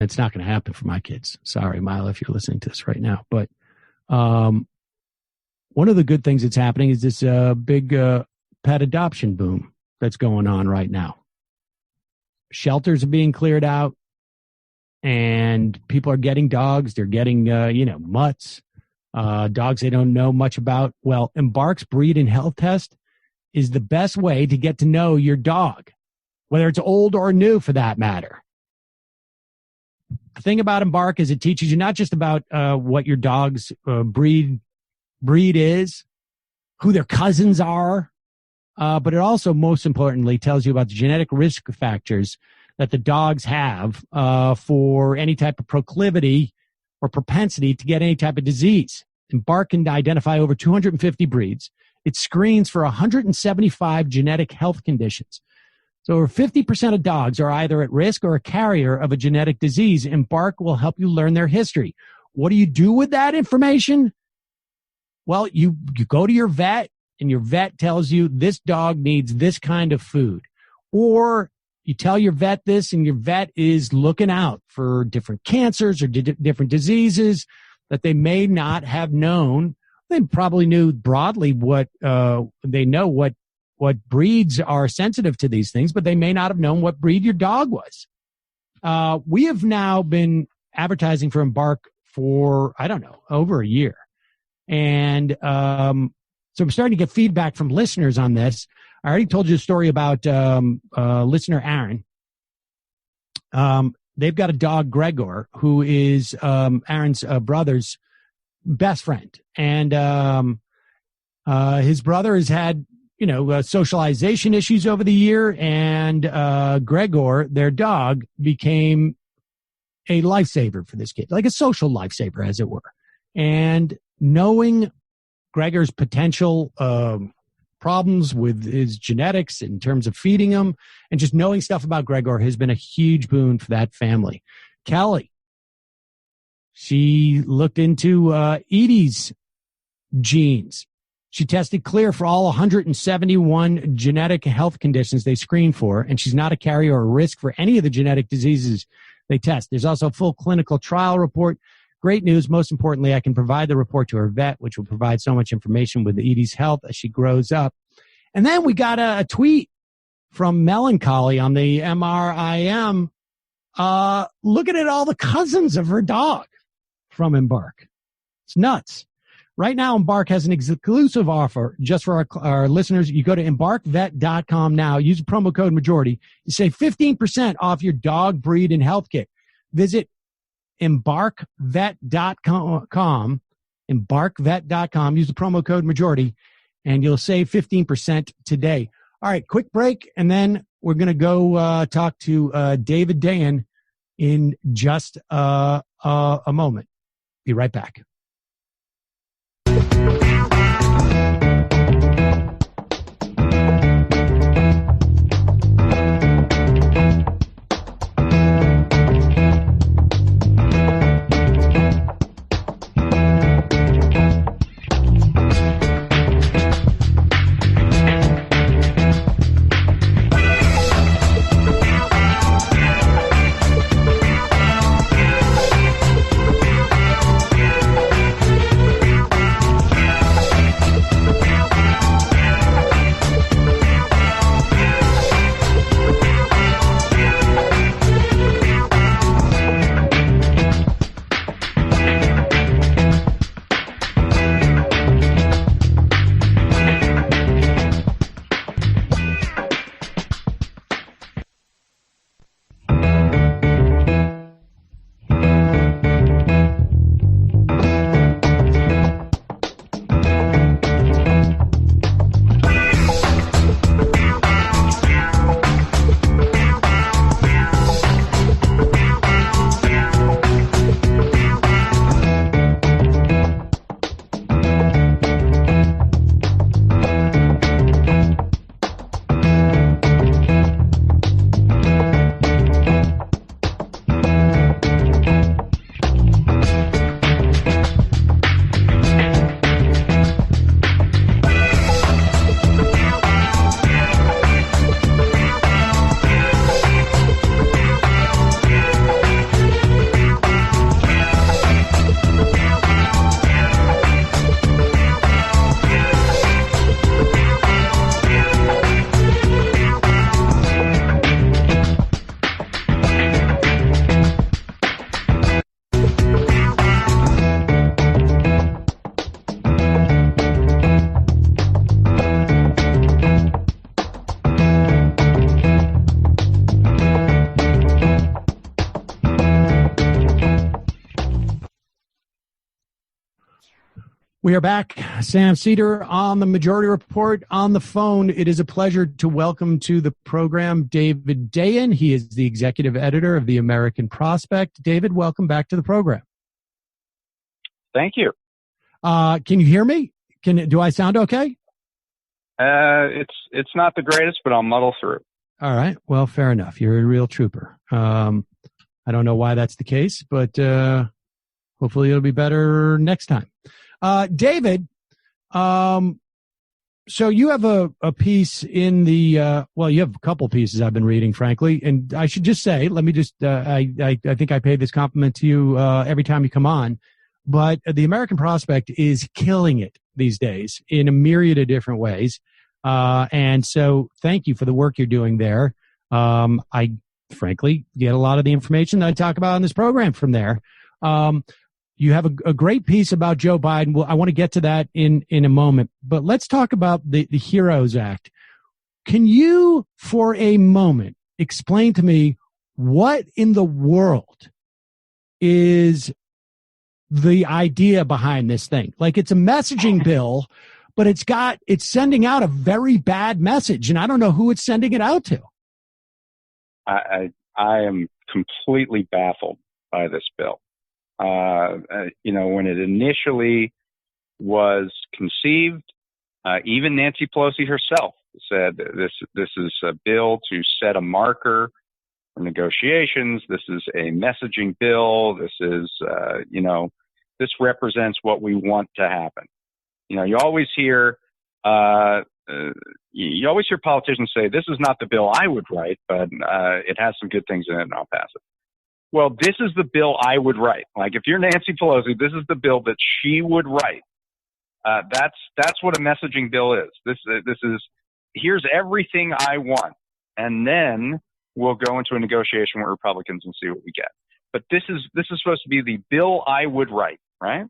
It's not going to happen for my kids. Sorry, Milo, if you're listening to this right now. But one of the good things that's happening is this big pet adoption boom that's going on right now. Shelters are being cleared out, and people are getting dogs. They're getting, mutts, dogs they don't know much about. Well, Embark's breed and health test is the best way to get to know your dog, whether it's old or new for that matter. The thing about Embark is it teaches you not just about what your dog's breed is, who their cousins are, but it also, most importantly, tells you about the genetic risk factors that the dogs have for any type of proclivity or propensity to get any type of disease. Embark can identify over 250 breeds. It screens for 175 genetic health conditions. So over 50% of dogs are either at risk or a carrier of a genetic disease. Embark will help you learn their history. What do you do with that information? Well, you go to your vet, and your vet tells you this dog needs this kind of food. Or you tell your vet this, and your vet is looking out for different cancers or different diseases that they may not have known. They probably knew broadly what breeds are sensitive to these things, but they may not have known what breed your dog was. We have now been advertising for Embark for, over a year. And so we're starting to get feedback from listeners on this. I already told you a story about listener Aaron. They've got a dog, Gregor, who is Aaron's brother's best friend. And his brother has had socialization issues over the year, and Gregor, their dog, became a lifesaver for this kid, like a social lifesaver, as it were. And knowing Gregor's potential problems with his genetics in terms of feeding him, and just knowing stuff about Gregor has been a huge boon for that family. Kelly, she looked into Edie's genes. She tested clear for all 171 genetic health conditions they screened for, and she's not a carrier or risk for any of the genetic diseases they test. There's also a full clinical trial report. Great news. Most importantly, I can provide the report to her vet, which will provide so much information with Edie's health as she grows up. And then we got a tweet from Melancholy on the MRIM looking at all the cousins of her dog from Embark. It's nuts. Right now, Embark has an exclusive offer just for our listeners. You go to embarkvet.com now. Use the promo code majority. You save 15% off your dog, breed, and health kit. Visit embarkvet.com, embarkvet.com. Use the promo code majority, and you'll save 15% today. All right, quick break, and then we're going to go talk to David Dayan in just a moment. Be right back. We are back. Sam Cedar on the Majority Report on the phone. It is a pleasure to welcome to the program David Dayen. He is the executive editor of the American Prospect. David, welcome back to the program. Thank you. Can you hear me? Do I sound okay? It's not the greatest, but I'll muddle through. All right. Well, fair enough. You're a real trooper. I don't know why that's the case, but hopefully it'll be better next time. David, so you have a piece in the, you have a couple pieces I've been reading, frankly, and I should just say, let me just, I think I pay this compliment to you, every time you come on, but the American Prospect is killing it these days in a myriad of different ways. And so thank you for the work you're doing there. I frankly get a lot of the information that I talk about on this program from there. You have a great piece about Joe Biden. Well, I want to get to that in a moment, but let's talk about the HEROES Act. Can you, for a moment, explain to me what in the world is the idea behind this thing? Like, it's a messaging bill, but it's sending out a very bad message, and I don't know who it's sending it out to. I am completely baffled by this bill. When it initially was conceived, even Nancy Pelosi herself said this is a bill to set a marker for negotiations. This is a messaging bill. This is, this represents what we want to happen. You always hear politicians say, this is not the bill I would write, but it has some good things in it and I'll pass it. Well, this is the bill I would write. Like, if you're Nancy Pelosi, this is the bill that she would write. That's what a messaging bill is. This is, here's everything I want, and then we'll go into a negotiation with Republicans and see what we get. But this is supposed to be the bill I would write, right?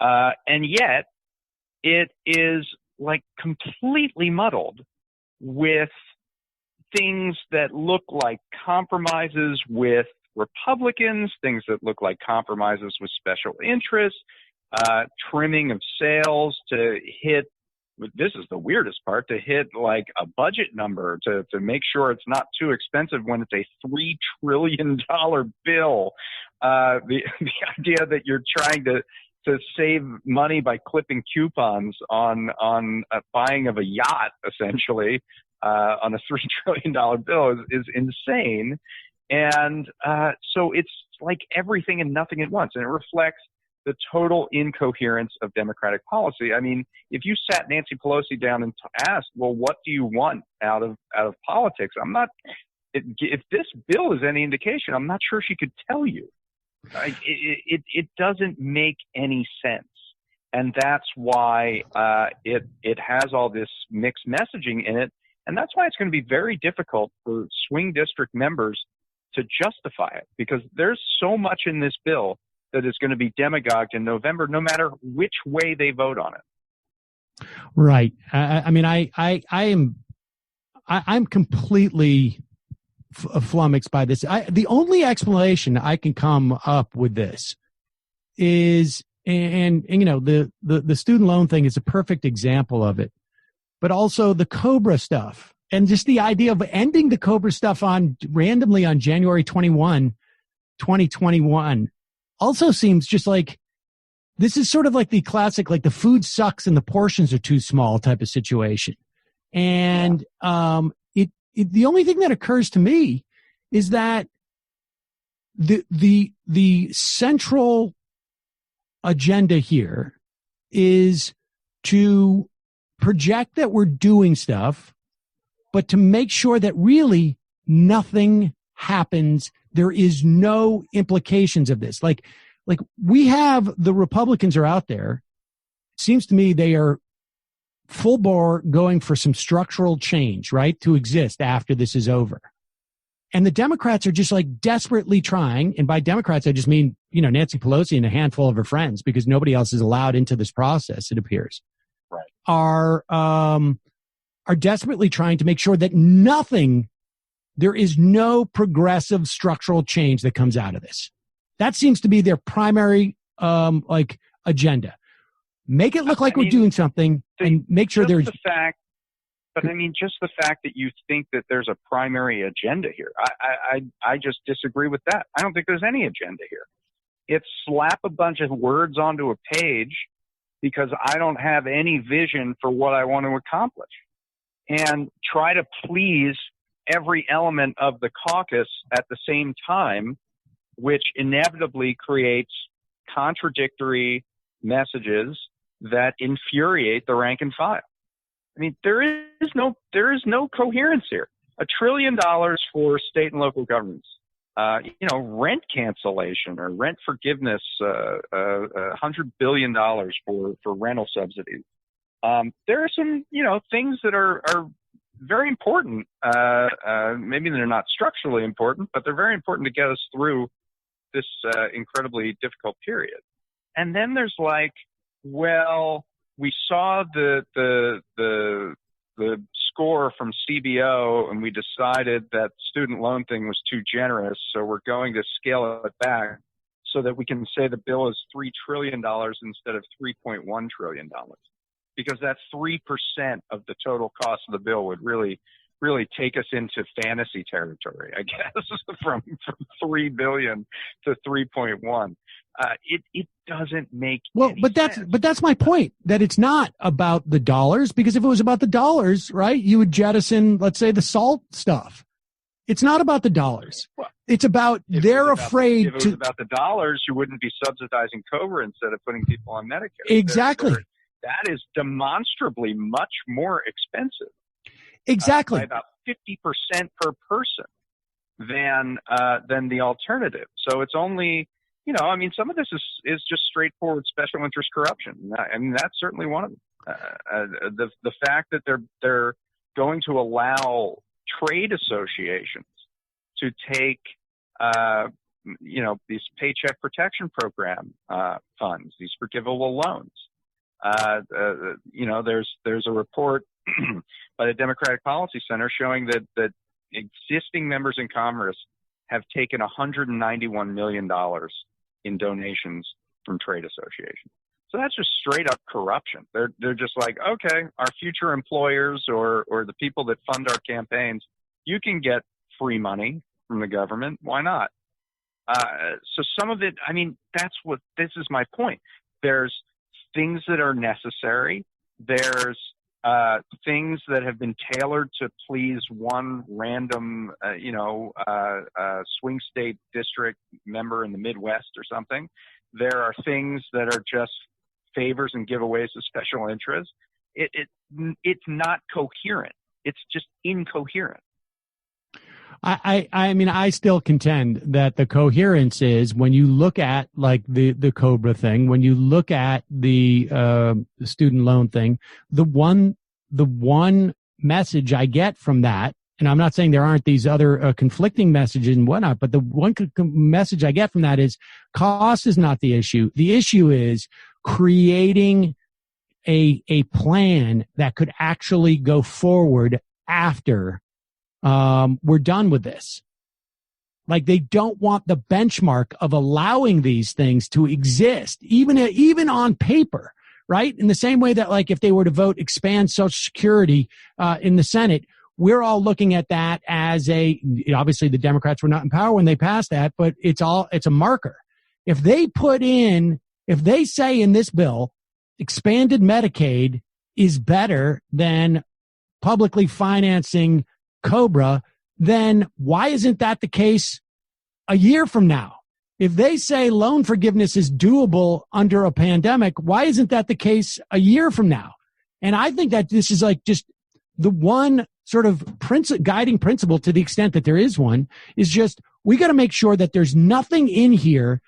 And yet it is like completely muddled with things that look like compromises with Republicans, things that look like compromises with special interests, trimming of sales to hit, this is the weirdest part, to hit like a budget number to make sure it's not too expensive when it's a $3 trillion bill. The idea that you're trying to save money by clipping coupons on a buying of a yacht, essentially, on a $3 trillion bill is insane. And so it's like everything and nothing at once. And it reflects the total incoherence of Democratic policy. I mean, if you sat Nancy Pelosi down and asked, well, what do you want out of politics? If this bill is any indication, I'm not sure she could tell you. It doesn't make any sense. And that's why it has all this mixed messaging in it. And that's why it's going to be very difficult for swing district members to justify it, because there's so much in this bill that is going to be demagogued in November, no matter which way they vote on it. Right. I'm completely flummoxed by this. The only explanation I can come up with this is, and the student loan thing is a perfect example of it, but also the COBRA stuff. And just the idea of ending the COBRA stuff randomly on January 21, 2021 also seems just like, this is sort of like the classic, like the food sucks and the portions are too small type of situation. And the only thing that occurs to me is that the central agenda here is to project that we're doing stuff, but to make sure that really nothing happens. There is no implications of this. Like we have, the Republicans are out there. It seems to me they are full bore going for some structural change, right, to exist after this is over. And the Democrats are just like desperately trying. And by Democrats, I just mean, Nancy Pelosi and a handful of her friends, because nobody else is allowed into this process, it appears. Right. Are desperately trying to make sure that there is no progressive structural change that comes out of this. That seems to be their primary, agenda. Make it look like we're doing something, and make sure there's the fact. But I mean, just the fact that you think that there's a primary agenda here, I just disagree with that. I don't think there's any agenda here. It's slap a bunch of words onto a page because I don't have any vision for what I want to accomplish, and try to please every element of the caucus at the same time, which inevitably creates contradictory messages that infuriate the rank and file. I mean, there is no coherence here. $1 trillion for state and local governments, rent cancellation or rent forgiveness, $100 billion for rental subsidies. There are some, things that are very important. Maybe they're not structurally important, but they're very important to get us through this incredibly difficult period. And then there's like, well, we saw the score from CBO and we decided that student loan thing was too generous, so we're going to scale it back so that we can say the bill is $3 trillion instead of $3.1 trillion. Because that 3% of the total cost of the bill would really take us into fantasy territory, I guess, from 3 billion to 3.1. It doesn't make any sense. But that's my point, that it's not about the dollars, because if it was about the dollars, right, you would jettison, let's say, the SALT stuff. It's not about the dollars. Well, it's about they're afraid to. If it was about the dollars, you wouldn't be subsidizing COBRA instead of putting people on Medicare. Exactly. That is demonstrably much more expensive. Exactly. By about 50% per person than the alternative. So it's only, some of this is just straightforward special interest corruption. I mean, that's certainly one of them. The fact that they're going to allow trade associations to take, these paycheck protection program funds, these forgivable loans. There's a report by the Democratic Policy Center showing that existing members in Congress have taken $191 million in donations from trade associations. So that's just straight up corruption. They're just like, okay, our future employers or the people that fund our campaigns, you can get free money from the government. Why not? So some of it, this is my point. There's things that are necessary. There's things that have been tailored to please one random, swing state district member in the Midwest or something. There are things that are just favors and giveaways of special interest. It's not coherent. It's just incoherent. I still contend that the coherence is when you look at like the COBRA thing, when you look at the student loan thing, the one message I get from that, and I'm not saying there aren't these other conflicting messages and whatnot, but the one message I get from that is cost is not the issue. The issue is creating a plan that could actually go forward after we're done with this. Like, they don't want the benchmark of allowing these things to exist, even on paper, right? In the same way that, like, if they were to vote expand Social Security in the Senate, we're all looking at that as obviously the Democrats were not in power when they passed that, but it's a marker. If they say in this bill, expanded Medicaid is better than publicly financing COBRA, then why isn't that the case a year from now? If they say loan forgiveness is doable under a pandemic, why isn't that the case a year from now? And I think that this is like just the one sort of guiding principle, to the extent that there is one, is just we got to make sure that there's nothing in here